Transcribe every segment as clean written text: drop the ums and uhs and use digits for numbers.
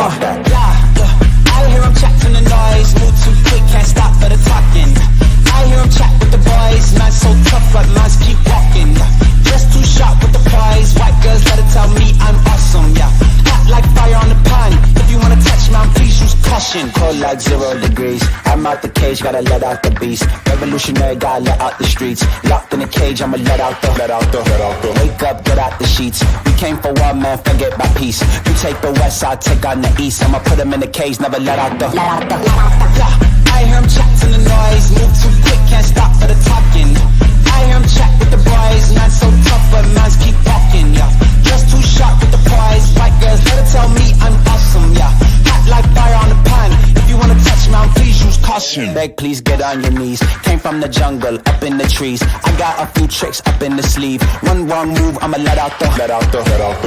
Stop that. Yeah, I hear him chat from the noise. Move too quick, can't stop for the talking. I hear him chat with the boys. Man so tough, but mans keep walking. Just too sharp with the prize. White girls let it tell me I'm awesome. Yeah, hot like fire on the pan. If you wanna touch man, please use caution. Cold like 0 degrees. I'm out the cage, gotta let out the beast. Revolutionary, gotta let out the streets. Locked in a cage, I'ma let out the. Wake up, get out the sheets. We came for war, man, forget my peace. You take the west, I'll take on the east. I'ma put him in the cage, never let out the. Yeah, I hear him chat to the noise. Move too quick, can't stop for the talking. I hear him chat with the boys. Man so tough, but mans keep walking. Yeah, just too sharp with the prize. White girls, let it tell me I'm awesome. Yeah, hot like fire on the pan. If you wanna touch me, please use caution. Beg, please get on your knees. Came from the jungle, up in the trees. I got a few tricks up in the sleeve. One wrong move, I'ma let out the.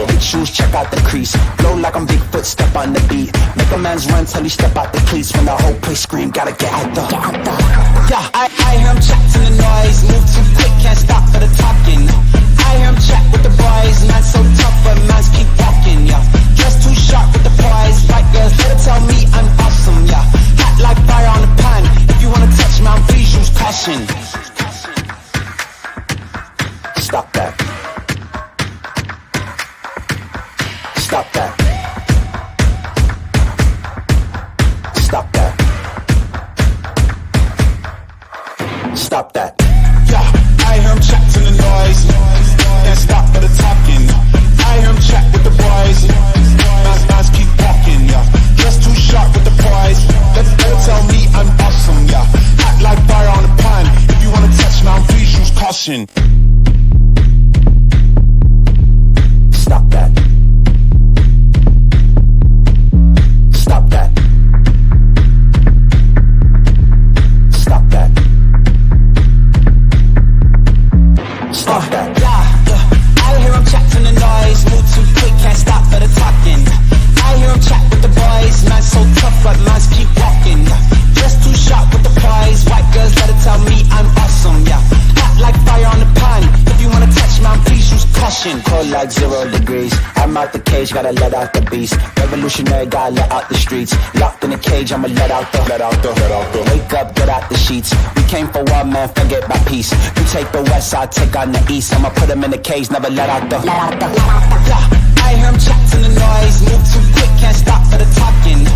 Big shoes, check out the crease. Blow like I'm Bigfoot, step on the beat. Make a man's run till he step out the cleats. When the whole place scream, gotta get out the. Yeah, I hear him chat to the noise. Move too quick, can't stop for the talking. I hear him chat with the boys. Man so tough, but mans keep walking. Yeah, just too sharp with the prize. White girls, let it tell me I'm awesome. Yeah, hot like fire on the pan. If you wanna touch me, please use caution. Stop that. Stop that. Stop that. Stop that. Yeah, I hear him chat to the noise. Can't stop for the talking. I hear him chat with the boys. Mans keep walking. Yeah, just too sharp with the prize. Let it tell me I'm awesome. Yeah, hot like fire on the pan. If you wanna touch me, please use caution. Stop that. Stop that. Stop that. Stop that. Yeah, I hear him chat from the noise. Move too quick, can't stop for the talking. I hear him chat with the boys. Man so tough, but mans keep walking. Just too sharp with the prize. White girls, let it tell me I'm awesome. Yeah, hot like fire on the pan. If you wanna touch me, please use caution. Cold like 0 degrees. I'm out the cage, gotta let out the beast. Revolutionary, gotta let out the streets. Locked in a cage, I'ma let out the. Wake up, get out the sheets. We came for war, man, forget my peace. You take the west, I'll take on the east. I'ma put him in the cage, never let out the. Yeah, I hear him chat to the noise. Move too quick, can't stop for the talking.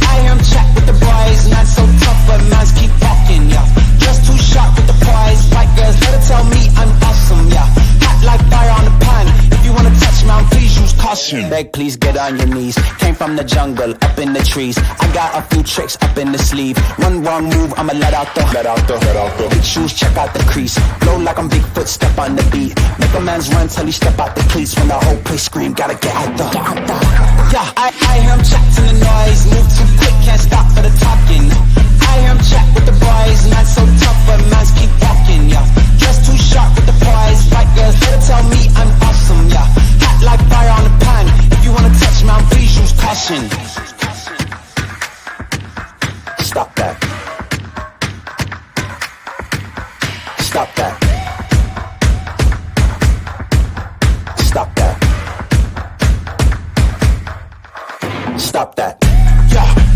I hear him chat with the boys. Man so tough, but mans keep walking. Yeah, just too sharp with the prize. White girls, let it tell me I'm awesome. Yeah, hot like fire on the pan. If you wanna touch me, please use caution. Beg, please get on your knees. Came from the jungle, up in the trees. I got a few tricks up in the sleeve. One wrong move, I'ma let out the. Big shoes, check out the crease. Blow like I'm Bigfoot, step on the beat. Make a man's run till he step out the cleats. When the whole place scream, gotta get out the. Yeah, I hear him chat to the noise. Move too quick, can't stop for the talking. I hear him chat with the boys. Man so tough, but mans keep walking. Yeah, just too sharp with the prize. White girls, let it tell me I'm awesome. Yeah, hot like fire on the pan. If you wanna touch me, please use caution. Stop that. Stop that. Stop that. Stop that. Yeah.